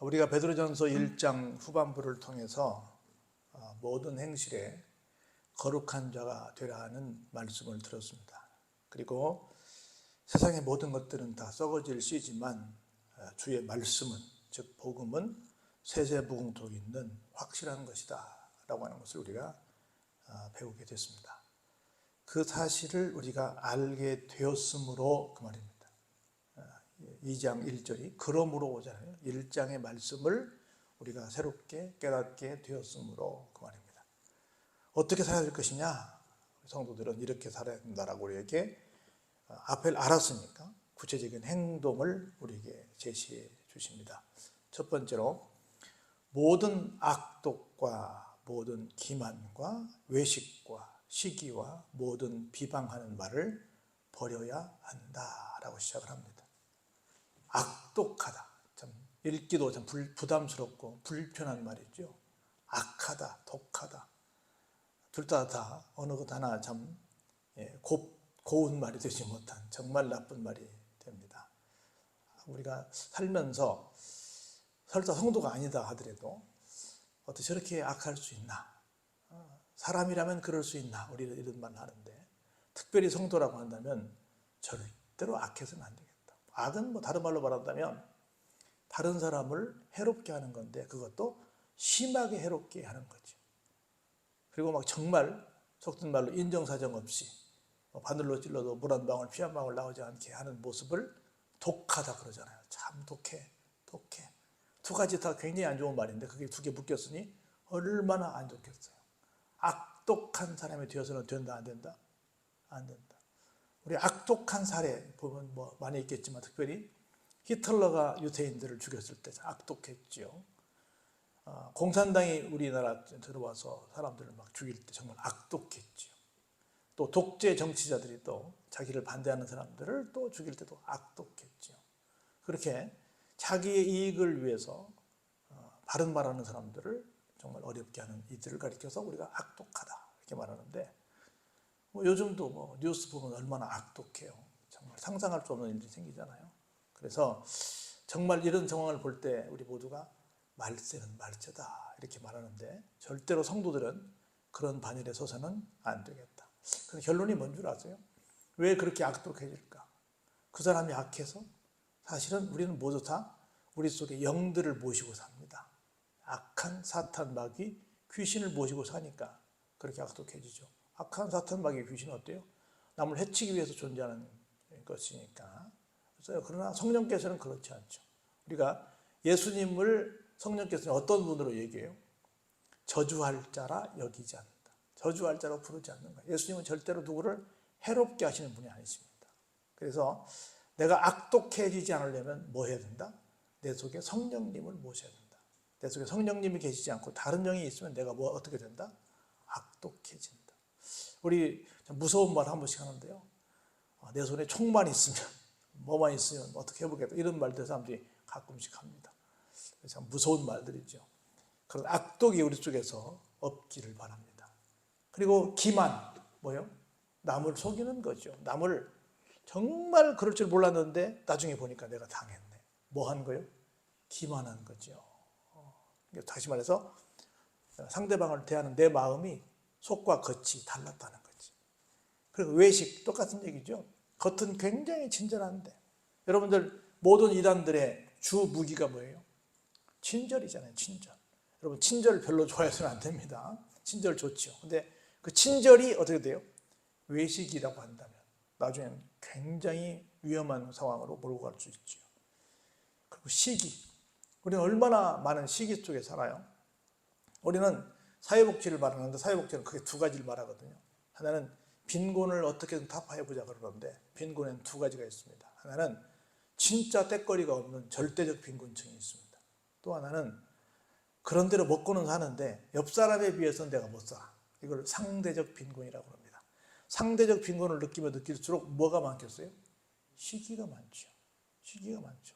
우리가 베드로전서 1장 후반부를 통해서 모든 행실에 거룩한 자가 되라 하는 말씀을 들었습니다. 그리고 세상의 모든 것들은 다 썩어질 씨지만 주의 말씀은, 즉 복음은 세세무궁토록 있는 확실한 것이다 라고 하는 것을 우리가 배우게 됐습니다. 그 사실을 우리가 알게 되었으므로 그 말입니다. 2장 1절이 그러므로 오잖아요. 1장의 말씀을 우리가 새롭게 깨닫게 되었으므로 그 말입니다. 어떻게 살아야 될 것이냐? 성도들은 이렇게 살아야 된다라고 우리에게 앞을 알았으니까 구체적인 행동을 우리에게 제시해 주십니다. 첫 번째로 모든 악독과 모든 기만과 외식과 시기와 모든 비방하는 말을 버려야 한다라고 시작을 합니다. 악독하다, 참 읽기도 참 부담스럽고 불편한 말이죠. 악하다, 독하다, 둘 다 어느 것 하나 참 고운 말이 되지 못한 정말 나쁜 말이 됩니다. 우리가 살면서 설사 성도가 아니다 하더라도 어떻게 저렇게 악할 수 있나? 사람이라면 그럴 수 있나? 우리는 이런 말을 하는데, 특별히 성도라고 한다면 절대로 악해서는 안 되겠다. 악은 다른 말로 말한다면 다른 사람을 해롭게 하는 건데, 그것도 심하게 해롭게 하는 거죠. 그리고 정말 속된 말로 인정사정 없이 바늘로 찔러도 물 한 방울 피 한 방울 나오지 않게 하는 모습을 독하다 그러잖아요. 참 독해. 두 가지 다 굉장히 안 좋은 말인데 그게 두 개 묶였으니 얼마나 안 좋겠어요. 악독한 사람이 되어서는 된다, 안 된다? 안 된다. 우리 악독한 사례 보면 많이 있겠지만, 특별히 히틀러가 유대인들을 죽였을 때 악독했죠. 공산당이 우리나라 들어와서 사람들을 죽일 때 정말 악독했죠. 또 독재 정치자들이 또 자기를 반대하는 사람들을 또 죽일 때도 악독했죠. 그렇게 자기의 이익을 위해서 바른 말하는 사람들을 정말 어렵게 하는 이들을 가리켜서 우리가 악독하다 이렇게 말하는데, 요즘도 뉴스 보면 얼마나 악독해요. 정말 상상할 수 없는 일들이 생기잖아요. 그래서 정말 이런 상황을 볼 때 우리 모두가 말세는 말죄다 이렇게 말하는데, 절대로 성도들은 그런 반열에 서서는 안 되겠다. 그래서 결론이 뭔 줄 아세요? 왜 그렇게 악독해질까? 그 사람이 악해서? 사실은 우리는 모두 다 우리 속에 영들을 모시고 삽니다. 악한 사탄 마귀 귀신을 모시고 사니까 그렇게 악독해지죠. 악한 사탄 마귀 귀신은 어때요? 남을 해치기 위해서 존재하는 것이니까. 그러나 성령께서는 그렇지 않죠. 우리가 예수님을 성령께서는 어떤 분으로 얘기해요? 저주할 자라 여기지 않는다. 저주할 자로 부르지 않는 거예요. 예수님은 절대로 누구를 해롭게 하시는 분이 아니십니다. 그래서 내가 악독해지지 않으려면 뭐 해야 된다? 내 속에 성령님을 모셔야 된다. 내 속에 성령님이 계시지 않고 다른 영이 있으면 내가 어떻게 된다? 악독해진다. 우리 무서운 말 한 번씩 하는데요. 내 손에 총만 있으면, 뭐만 있으면 어떻게 해보겠다, 이런 말들 사람들이 가끔씩 합니다. 참 무서운 말들이죠. 그런 악독이 우리 속에서 없기를 바랍니다. 그리고 기만, 뭐요? 남을 속이는 거죠. 남을 정말 그럴 줄 몰랐는데 나중에 보니까 내가 당했네. 뭐 한 거예요? 기만한 거죠. 다시 말해서 상대방을 대하는 내 마음이 속과 겉이 달랐다는 거지. 그리고 외식, 똑같은 얘기죠. 겉은 굉장히 친절한데, 여러분들 모든 이단들의 주 무기가 뭐예요? 친절이잖아요. 친절. 여러분 친절 별로 좋아해서는 안 됩니다. 친절 좋죠. 근데 그 친절이 어떻게 돼요? 외식이라고 한다면 나중에는 굉장히 위험한 상황으로 몰고 갈 수 있죠. 그리고 시기. 우리는 얼마나 많은 시기 속에 살아요. 우리는 사회복지를 말하는데 사회복지는 크게 두 가지를 말하거든요. 하나는 빈곤을 어떻게든 타파해보자 그러는데, 빈곤에는 두 가지가 있습니다. 하나는 진짜 떼거리가 없는 절대적 빈곤층이 있습니다. 또 하나는 그런 대로 먹고는 사는데 옆 사람에 비해서는 내가 못 살아. 이걸 상대적 빈곤이라고 합니다. 상대적 빈곤을 느끼면 느낄수록 뭐가 많겠어요? 시기가 많죠. 시기가 많죠.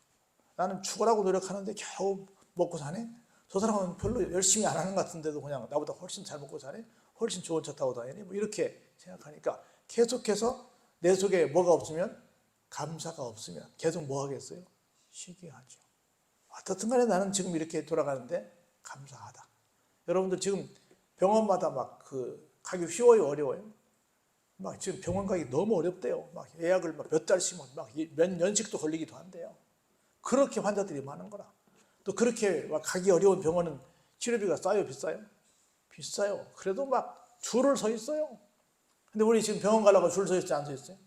나는 죽으라고 노력하는데 겨우 먹고 사네? 저 사람은 별로 열심히 안 하는 것 같은데도 그냥 나보다 훨씬 잘 먹고 사네? 훨씬 좋은 차 타고 다니네? 이렇게 생각하니까 계속해서 내 속에 뭐가 없으면, 감사가 없으면 계속 뭐 하겠어요? 시기하죠. 어떻든 간에 나는 지금 이렇게 돌아가는데 감사하다. 여러분들 지금 병원마다 막 가기 쉬워요, 어려워요? 막 지금 병원 가기 너무 어렵대요. 막 예약을 막 몇 달씩 막 몇 년씩도 걸리기도 한대요. 그렇게 환자들이 많은 거라. 또 그렇게 막 가기 어려운 병원은 치료비가 싸요, 비싸요? 비싸요. 그래도 막 줄을 서 있어요. 근데 우리 지금 병원 가려고 줄 서 있지, 안 서 있어요?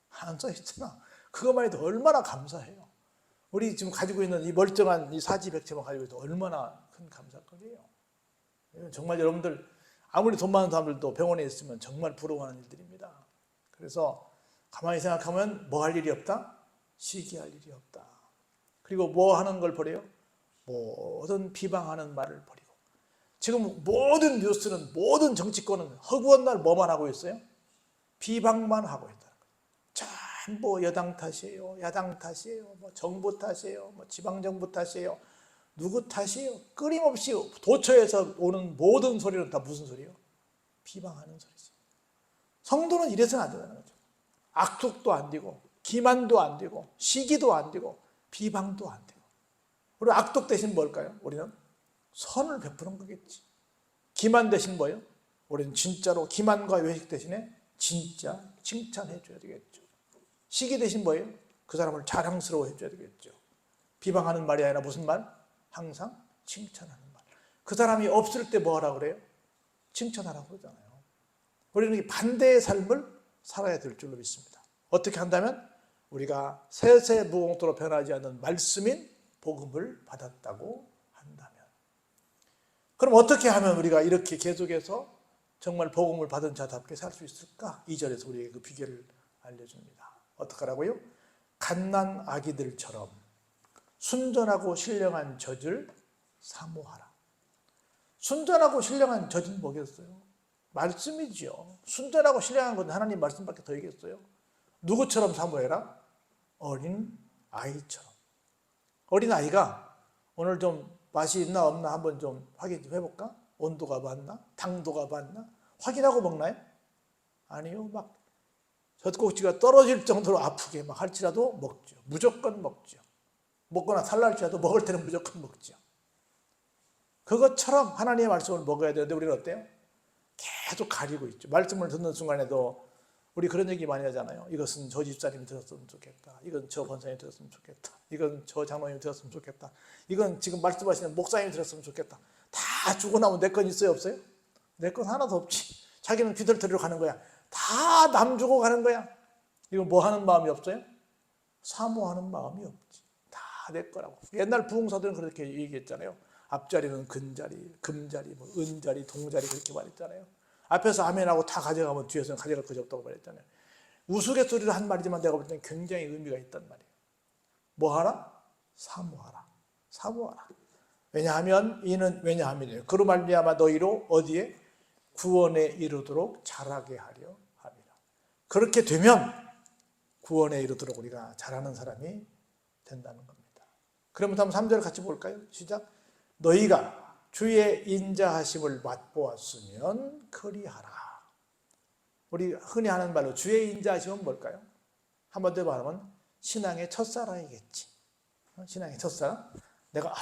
안 서 있잖아. 그것만 해도 얼마나 감사해요. 우리 지금 가지고 있는 이 멀쩡한 이 사지백체만 가지고 있어도 얼마나 큰 감사거리예요. 정말 여러분들 아무리 돈 많은 사람들도 병원에 있으면 정말 부러워하는 일들입니다. 그래서 가만히 생각하면 뭐 할 일이 없다? 시기할 일이 없다. 그리고 뭐 하는 걸 버려요? 모든 비방하는 말을 버리고. 지금 모든 뉴스는, 모든 정치권은 허구한 날 뭐만 하고 있어요? 비방만 하고 있다는 거예요. 전부 여당 탓이에요, 야당 탓이에요, 뭐 정부 탓이에요, 뭐 지방정부 탓이에요, 누구 탓이에요? 끊임없이 도처에서 오는 모든 소리는 다 무슨 소리예요? 비방하는 소리지. 성도는 이래서는 안 된다는 거죠. 악독도 안 되고, 기만도 안 되고, 시기도 안 되고, 비방도 안 되고. 우리 악독 대신 뭘까요? 우리는 선을 베푸는 거겠지. 기만 대신 뭐예요? 우리는 진짜로 기만과 외식 대신에 진짜 칭찬해 줘야 되겠죠. 시기 대신 뭐예요? 그 사람을 자랑스러워 해줘야 되겠죠. 비방하는 말이 아니라 무슨 말? 항상 칭찬하는 말. 그 사람이 없을 때 뭐 하라고 그래요? 칭찬하라고 그러잖아요. 우리는 반대의 삶을 살아야 될 줄로 믿습니다. 어떻게 한다면? 우리가 세세무공토로 변하지 않는 말씀인 복음을 받았다고 한다면. 그럼 어떻게 하면 우리가 이렇게 계속해서 정말 복음을 받은 자답게 살 수 있을까? 2절에서 우리에게 그 비결을 알려줍니다. 어떡하라고요? 갓난 아기들처럼 순전하고 신령한 젖을 사모하라. 순전하고 신령한 젖은 뭐겠어요? 말씀이지요. 순전하고 신령한 건 하나님 말씀밖에 더 있겠어요? 누구처럼 사모해라? 어린 아이처럼. 어린 아이가 오늘 좀 맛이 있나 없나 한번 좀 확인 좀 해볼까? 온도가 맞나? 당도가 맞나? 확인하고 먹나요? 아니요. 막 젖꼭지가 떨어질 정도로 아프게 막 할지라도 먹죠. 무조건 먹죠. 먹거나 살날지라도 먹을 때는 무조건 먹죠. 그것처럼 하나님의 말씀을 먹어야 되는데 우리는 어때요? 계속 가리고 있죠. 말씀을 듣는 순간에도 우리 그런 얘기 많이 하잖아요. 이것은 저 집사님이 들었으면 좋겠다. 이건 저 권사님이 들었으면 좋겠다. 이건 저 장로님이 들었으면 좋겠다. 이건 지금 말씀하시는 목사님이 들었으면 좋겠다. 다 주고 나면 내 건 있어요, 없어요? 내 건 하나도 없지. 자기는 귀들 들으러 가는 거야. 다 남 주고 가는 거야. 이건 뭐 하는 마음이 없어요? 사모하는 마음이 없지. 다 내 거라고. 옛날 부흥사들은 그렇게 얘기했잖아요. 앞자리는 근자리, 금자리, 뭐 은자리, 동자리 그렇게 말했잖아요. 앞에서 아멘하고 다 가져가면 뒤에서는 가져갈 것이 없다고 말했잖아요. 우스갯소리로 한 말이지만 내가 볼 때는 굉장히 의미가 있단 말이에요. 뭐 하라? 사모하라. 사모하라. 왜냐하면 그로 말미암아 너희로 어디에? 구원에 이르도록 자라게 하려 함이라. 그렇게 되면 구원에 이르도록 우리가 잘하는 사람이 된다는 겁니다. 그러면 다음 3절 같이 볼까요? 시작. 너희가 주의 인자하심을 맛보았으면 그리하라. 우리 흔히 하는 말로 주의 인자하심은 뭘까요? 한 번 더 말하면 신앙의 첫사랑이겠지. 신앙의 첫사랑. 내가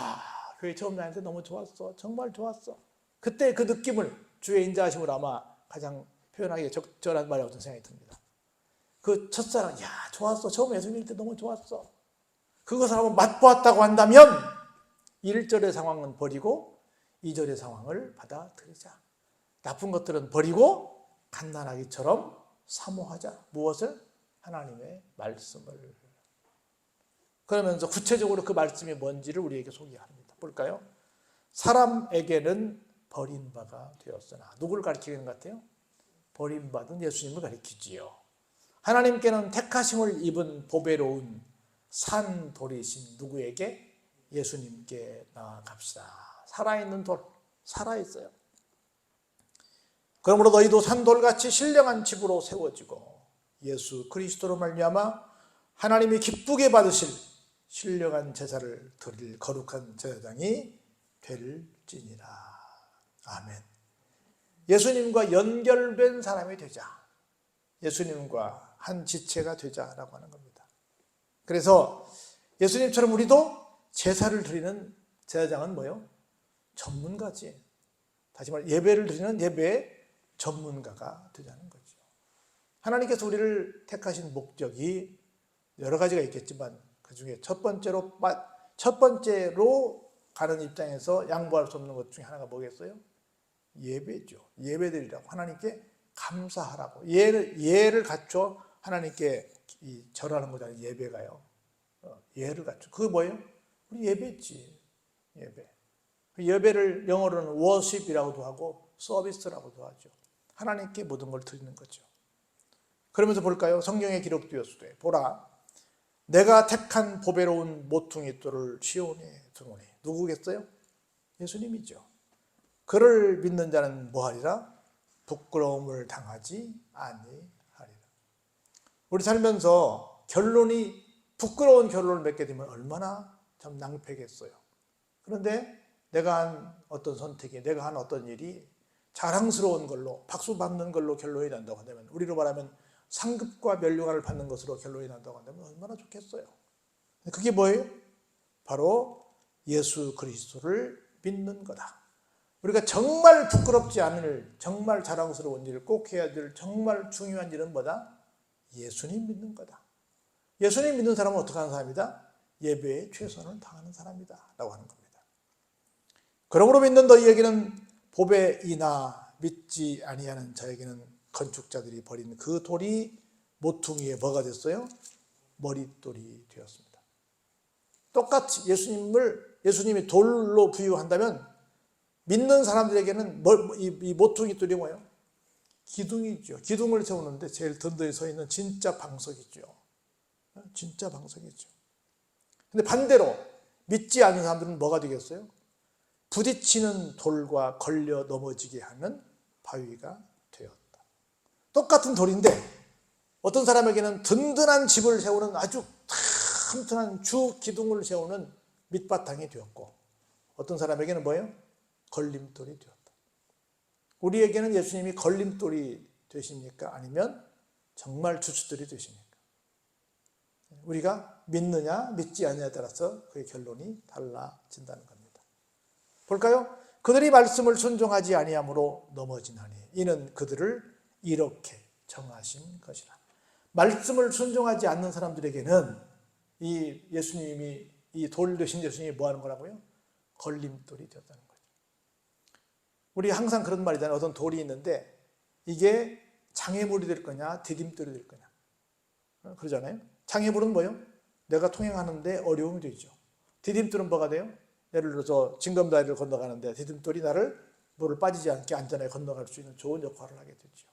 교회 처음 다닐 때 너무 좋았어. 정말 좋았어. 그때 그 느낌을 주의 인자하심을 아마 가장 표현하기에 적절한 말이라고 생각이 듭니다. 그 첫사랑, 좋았어. 처음 예수 믿을 때 너무 좋았어. 그것을 한번 맛보았다고 한다면 1절의 상황은 버리고 2절의 상황을 받아들이자. 나쁜 것들은 버리고 갓난아기처럼 사모하자. 무엇을? 하나님의 말씀을. 그러면서 구체적으로 그 말씀이 뭔지를 우리에게 소개합니다. 볼까요? 사람에게는 버림바가 되었으나. 누구를 가리키는 것 같아요? 버림받은 예수님을 가리키지요. 하나님께는 택하심을 입은 보배로운 산돌이신 누구에게? 예수님께 나아갑시다. 살아있는 돌, 살아있어요. 그러므로 너희도 산돌같이 신령한 집으로 세워지고 예수 그리스도로 말미암아 하나님이 기쁘게 받으실 신령한 제사를 드릴 거룩한 제사장이 될지니라. 아멘. 예수님과 연결된 사람이 되자. 예수님과 한 지체가 되자라고 하는 겁니다. 그래서 예수님처럼 우리도 제사를 드리는 제사장은 뭐예요? 전문가지. 다시 말해 예배를 드리는 예배의 전문가가 되자는 거죠. 하나님께서 우리를 택하신 목적이 여러 가지가 있겠지만 그 중에 첫 번째로 가는 입장에서 양보할 수 없는 것 중에 하나가 뭐겠어요? 예배죠. 예배드리라고, 하나님께 감사하라고, 예를 갖춰 하나님께 절하는 거잖아요. 예배가요. 예를 갖춰. 그게 뭐예요? 우리 예배지. 예배. 예배를 영어로는 worship이라고도 하고 서비스라고도 하죠. 하나님께 모든 걸 드리는 거죠. 그러면서 볼까요? 성경에 기록되었으되 보라, 내가 택한 보배로운 모퉁이 돌을 시온에 두노니. 누구겠어요? 예수님이죠. 그를 믿는 자는 뭐하리라? 부끄러움을 당하지 아니하리라. 우리 살면서 부끄러운 결론을 맺게 되면 얼마나 참 낭패겠어요. 그런데 내가 한 어떤 선택이, 내가 한 어떤 일이 자랑스러운 걸로, 박수 받는 걸로 결론이 난다고 한다면, 우리로 말하면 상급과 면류관을 받는 것으로 결론이 난다고 한다면 얼마나 좋겠어요. 그게 뭐예요? 바로 예수 그리스도를 믿는 거다. 우리가 정말 부끄럽지 않을, 정말 자랑스러운 일을 꼭 해야 될 정말 중요한 일은 뭐다? 예수님 믿는 거다. 예수님 믿는 사람은 어떻게 하는 사람이다? 예배에 최선을 다하는 사람이다 라고 하는 겁니다. 그러므로 믿는 너희에게는 보배이나 믿지 아니하는 자에게는 건축자들이 버린 그 돌이 모퉁이에 뭐가 됐어요? 머릿돌이 되었습니다. 똑같이 예수님이 돌로 비유한다면 믿는 사람들에게는 이 모퉁이 돌이 뭐예요? 기둥이죠. 기둥을 세우는데 제일 든든히 서 있는 진짜 방석이죠. 진짜 방석이죠. 근데 반대로 믿지 않는 사람들은 뭐가 되겠어요? 부딪히는 돌과 걸려 넘어지게 하는 바위가 되었다. 똑같은 돌인데 어떤 사람에게는 든든한 집을 세우는 아주 튼튼한 주 기둥을 세우는 밑바탕이 되었고, 어떤 사람에게는 뭐예요? 걸림돌이 되었다. 우리에게는 예수님이 걸림돌이 되십니까? 아니면 정말 주춧돌이 되십니까? 우리가 믿느냐 믿지 않느냐에 따라서 그의 결론이 달라진다는 겁니다. 볼까요? 그들이 말씀을 순종하지 아니함으로 넘어지나니 이는 그들을 이렇게 정하신 것이라. 말씀을 순종하지 않는 사람들에게는 이 예수님이, 이 돌 되신 예수님이 뭐 하는 거라고요? 걸림돌이 되었다는 거죠. 우리 항상 그런 말이잖아요. 어떤 돌이 있는데 이게 장애물이 될 거냐 디딤돌이 될 거냐 그러잖아요. 장애물은 뭐예요? 내가 통행하는데 어려움이 되죠. 디딤돌은 뭐가 돼요? 예를 들어서 징검다리를 건너가는데 디딤돌이 나를 물을 빠지지 않게 안전하게 건너갈 수 있는 좋은 역할을 하게 되죠.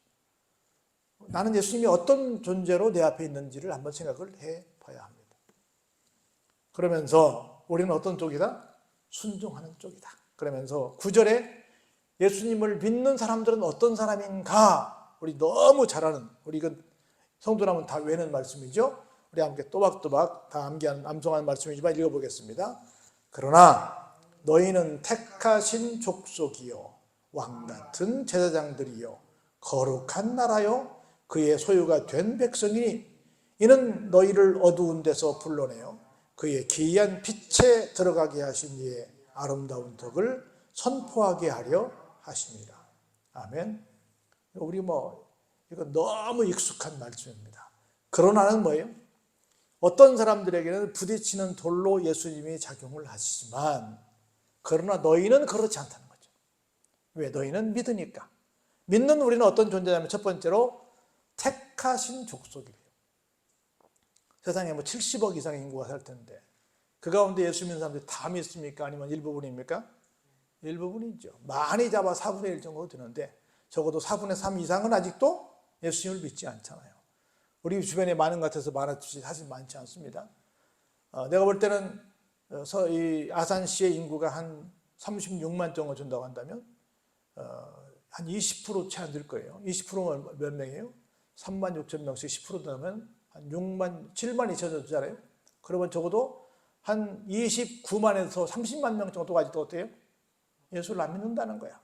나는 예수님이 어떤 존재로 내 앞에 있는지를 한번 생각을 해봐야 합니다. 그러면서 우리는 어떤 쪽이다? 순종하는 쪽이다. 그러면서 9절에 예수님을 믿는 사람들은 어떤 사람인가? 우리 너무 잘 아는, 우리 이건 성도라면 다 외는 말씀이죠. 우리 함께 또박또박 다 암송하는 말씀이지만 읽어보겠습니다. 그러나 너희는 택하신 족속이요 왕같은 제사장들이요 거룩한 나라요 그의 소유가 된 백성이니 이는 너희를 어두운 데서 불러내어 그의 기이한 빛에 들어가게 하신 이의 아름다운 덕을 선포하게 하려 하십니다. 아멘. 우리 이거 너무 익숙한 말씀입니다. 그러나는 뭐예요? 어떤 사람들에게는 부딪히는 돌로 예수님이 작용을 하시지만 그러나 너희는 그렇지 않다는 거죠. 왜? 너희는 믿으니까. 믿는 우리는 어떤 존재냐면 첫 번째로 택하신 족속이에요. 세상에 70억 이상의 인구가 살 텐데 그 가운데 예수 믿는 사람들이 다 믿습니까? 아니면 일부분입니까? 일부분이죠. 많이 잡아 4분의 1 정도 되는데 적어도 4분의 3 이상은 아직도 예수님을 믿지 않잖아요. 우리 주변에 많은 것 같아서 많았지 사실 많지 않습니다. 내가 볼 때는 이 아산시의 인구가 한 36만 정도 된다고 한다면 한 20% 채 안 될 거예요. 20%면 몇 명이에요? 3만 6천 명씩 10% 되면 한 6만, 7만 2천 정도 되잖아요. 그러면 적어도 한 29만에서 30만 명 정도가 아직도 어때요? 예수를 안 믿는다는 거야.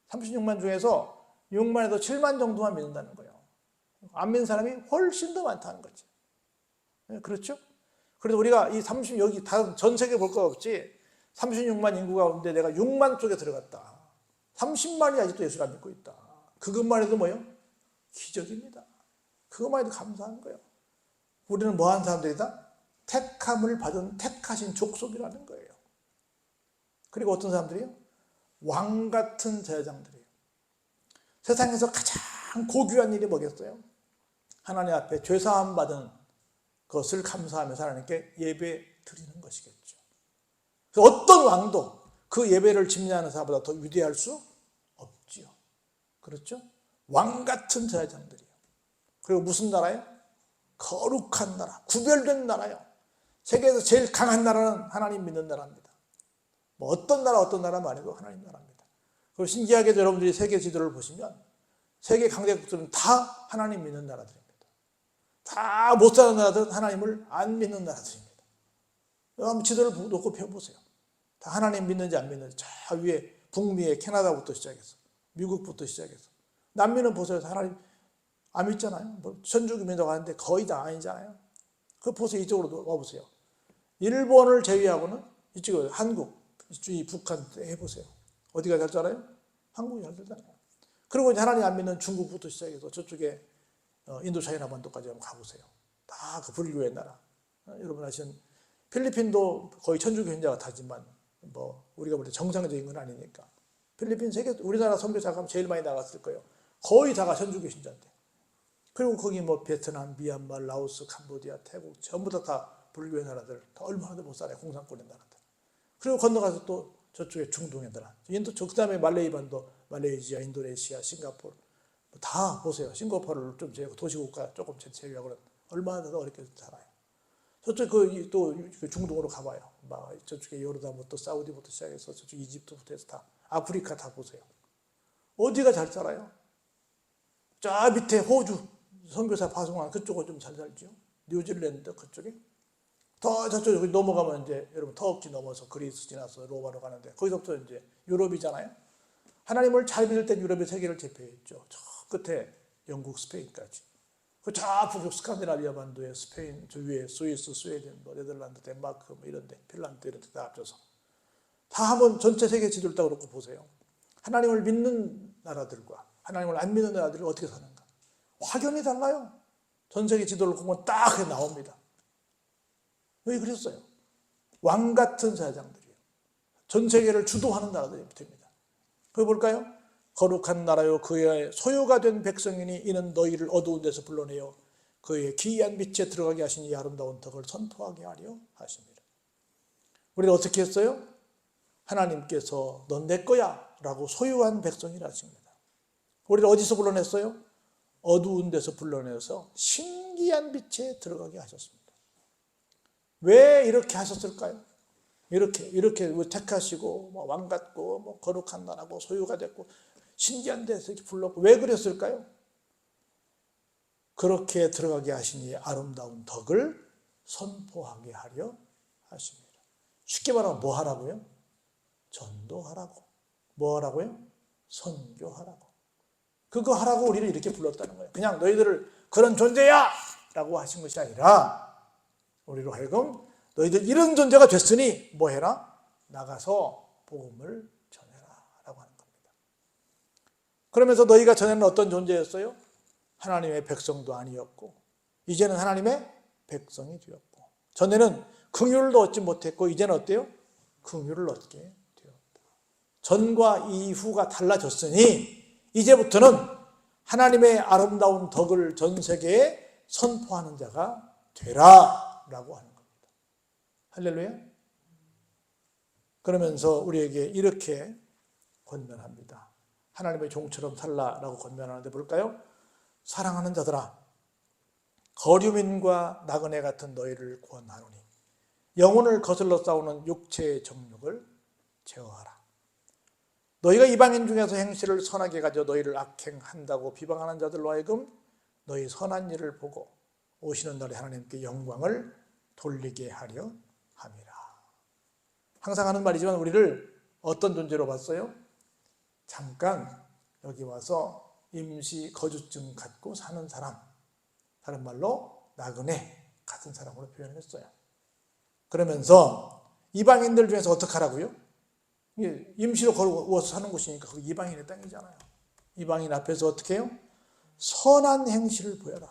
36만 중에서 6만에서 7만 정도만 믿는다는 거예요. 안 믿는 사람이 훨씬 더 많다는 거죠. 그렇죠? 그래서 우리가 이 여기 전 세계 볼 거 없지 36만 인구 가운데 내가 6만 쪽에 들어갔다. 30만이 아직도 예수를 안 믿고 있다. 그것만 해도 뭐예요? 기적입니다. 그것만 해도 감사한 거예요. 우리는 뭐하는 사람들이다? 택함을 받은 택하신 족속이라는 거예요. 그리고 어떤 사람들이요? 왕 같은 제사장들이에요. 세상에서 가장 고귀한 일이 뭐겠어요? 하나님 앞에 죄사함 받은 것을 감사하면서 하나님께 예배 드리는 것이겠죠. 그래서 어떤 왕도 그 예배를 집례하는 사람보다 더 위대할 수 없지요. 그렇죠? 왕 같은 제사장들이요. 그리고 무슨 나라예요? 거룩한 나라, 구별된 나라요. 세계에서 제일 강한 나라는 하나님 믿는 나라입니다. 뭐 어떤 나라 말해도 하나님 나라입니다. 그리고 신기하게도 여러분들이 세계 지도를 보시면 세계 강대국들은 다 하나님 믿는 나라들입니다. 다 못 사는 나라들은 하나님을 안 믿는 나라들입니다. 한번 지도를 놓고 펴보세요. 다 하나님 믿는지 안 믿는지 저 위에 북미의 캐나다부터 시작해서 미국부터 시작해서 남미는 보세요. 하나님 안 믿잖아요. 뭐 천주교 민족 하는데 거의 다 아니잖아요. 그 보세요. 이쪽으로 와보세요. 일본을 제외하고는 이쪽에 한국, 이쪽 북한 해보세요. 어디가 잘 살아요? 한국이 잘 살잖아요. 그리고 이제 하나님 안 믿는 중국부터 시작해서 저쪽에 인도 차이나 반도까지 한번 가보세요. 다 그 불교의 나라. 여러분 아시는 필리핀도 거의 천주교 현자가 타지만 뭐 우리가 볼 때 정상적인 건 아니니까. 필리핀 세계 우리나라 선교사가 제일 많이 나갔을 거예요. 거의 다가 천주교 신자인데. 그리고 거기 뭐 베트남, 미얀마, 라오스, 캄보디아, 태국 전부 다 불교의 나라들 다 얼마나 못 살아요. 공산권의 나라들. 그리고 건너가서 또 저쪽에 중동의 나라. 인도 그 다음에 말레이 반도, 말레이시아, 인도네시아, 싱가포르 다 보세요. 싱가포르를 좀 제외하고 도시국가 조금 제외하고는 얼마나 더 어렵게 살아요. 저쪽 또 중동으로 가봐요. 막 저쪽에 요르단부터 사우디부터 시작해서 저쪽 이집트부터 해서 다 아프리카 다 보세요. 어디가 잘 살아요? 저 밑에 호주 선교사 파송한 그쪽은 좀 잘 살죠. 뉴질랜드 그쪽에 더 저쪽 넘어가면 이제 여러분 터키 넘어서 그리스 지나서 로마로 가는데 거기서부터 이제 유럽이잖아요. 하나님을 잘 믿을 땐 유럽의 세계를 제패했죠. 저 끝에 영국, 스페인까지. 그 저 북쪽 스칸디나비아 반도에 스페인, 저 위에 스위스, 스웨덴, 뭐 네덜란드, 덴마크 뭐 이런데, 핀란드 이런 데 다 합쳐서 다 한번 전체 세계 지도를 딱 놓고 보세요. 하나님을 믿는 나라들과 하나님을 안 믿는 나라들이 어떻게 사는가? 확연히 달라요. 전 세계 지도를 보면 딱 나옵니다. 왜 그랬어요? 왕 같은 제사장들이에요. 전 세계를 주도하는 나라들이 됩니다. 그거 볼까요? 거룩한 나라요 그의 소유가 된 백성이니 이는 너희를 어두운 데서 불러내어 그의 기이한 빛에 들어가게 하신 이 아름다운 덕을 선포하게 하려 하십니다. 우리는 어떻게 했어요? 하나님께서 넌 내 거야 라고 소유한 백성이라 하십니다. 우리를 어디서 불러냈어요? 어두운 데서 불러내서 신기한 빛에 들어가게 하셨습니다. 왜 이렇게 하셨을까요? 이렇게 택하시고 뭐 왕 같고 뭐 거룩한 나라고 소유가 됐고 신기한 데서 이렇게 불렀고 왜 그랬을까요? 그렇게 들어가게 하시니 아름다운 덕을 선포하게 하려 하십니다. 쉽게 말하면 뭐 하라고요? 전도하라고. 뭐 하라고요? 선교하라고. 그거 하라고 우리를 이렇게 불렀다는 거예요. 그냥 너희들을 그런 존재야! 라고 하신 것이 아니라 우리로 하여금 너희들 이런 존재가 됐으니 뭐 해라? 나가서 복음을 전해라 라고 하는 겁니다. 그러면서 너희가 전에는 어떤 존재였어요? 하나님의 백성도 아니었고 이제는 하나님의 백성이 되었고 전에는 긍휼을 얻지 못했고 이제는 어때요? 긍휼을 얻게 되었다. 전과 이후가 달라졌으니 이제부터는 하나님의 아름다운 덕을 전 세계에 선포하는 자가 되라 라고 하는 겁니다. 할렐루야. 그러면서 우리에게 이렇게 권면합니다. 하나님의 종처럼 살라라고 권면하는데 볼까요? 사랑하는 자들아 거류민과 나그네 같은 너희를 구원하노니 영혼을 거슬러 싸우는 육체의 정욕을 제어하라. 너희가 이방인 중에서 행실을 선하게 가져 너희를 악행한다고 비방하는 자들로 하여금 너희 선한 일을 보고 오시는 날에 하나님께 영광을 돌리게 하려 함이라. 항상 하는 말이지만 우리를 어떤 존재로 봤어요? 잠깐 여기 와서 임시 거주증 갖고 사는 사람, 다른 말로 나그네 같은 사람으로 표현했어요. 그러면서 이방인들 중에서 어떻게 하라고요? 임시로 걸어서 사는 곳이니까 그게 이방인의 땅이잖아요. 이방인 앞에서 어떻게 해요? 선한 행실을 보여라.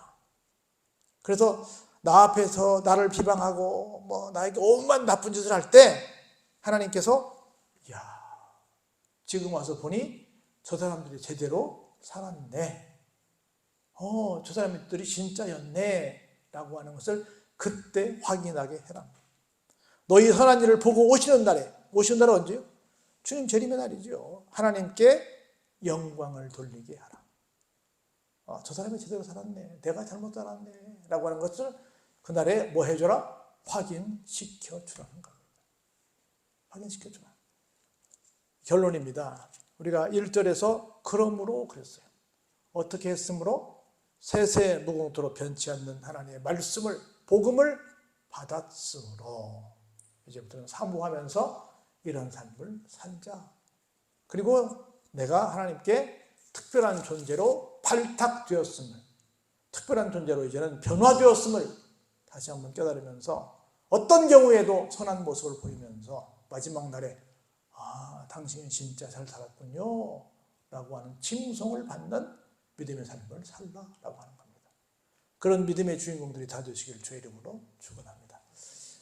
그래서 나 앞에서 나를 비방하고 뭐 나에게 온갖 나쁜 짓을 할 때 하나님께서 야, 지금 와서 보니 저 사람들이 제대로 살았네. 저 사람들이 진짜였네. 라고 하는 것을 그때 확인하게 해라. 너희 선한 일을 보고 오시는 날에, 오시는 날은 언제요? 주님 재림의 날이죠. 하나님께 영광을 돌리게 하라. 저 사람이 제대로 살았네. 내가 잘못 살았네. 라고 하는 것을 그날에 뭐 해줘라? 확인시켜 주라는 겁니다. 확인시켜 주라. 결론입니다. 우리가 1절에서 그러므로 그랬어요. 어떻게 했으므로 세세 무궁토로 변치 않는 하나님의 말씀을, 복음을 받았으므로 이제부터는 사모하면서 이런 삶을 살자. 그리고 내가 하나님께 특별한 존재로 발탁되었음을, 특별한 존재로 이제는 변화되었음을 다시 한번 깨달으면서 어떤 경우에도 선한 모습을 보이면서 마지막 날에 당신은 진짜 잘 살았군요 라고 하는 칭송을 받는 믿음의 삶을 살라라고 하는 겁니다. 그런 믿음의 주인공들이 다 되시길 주의 이름으로 축원합니다.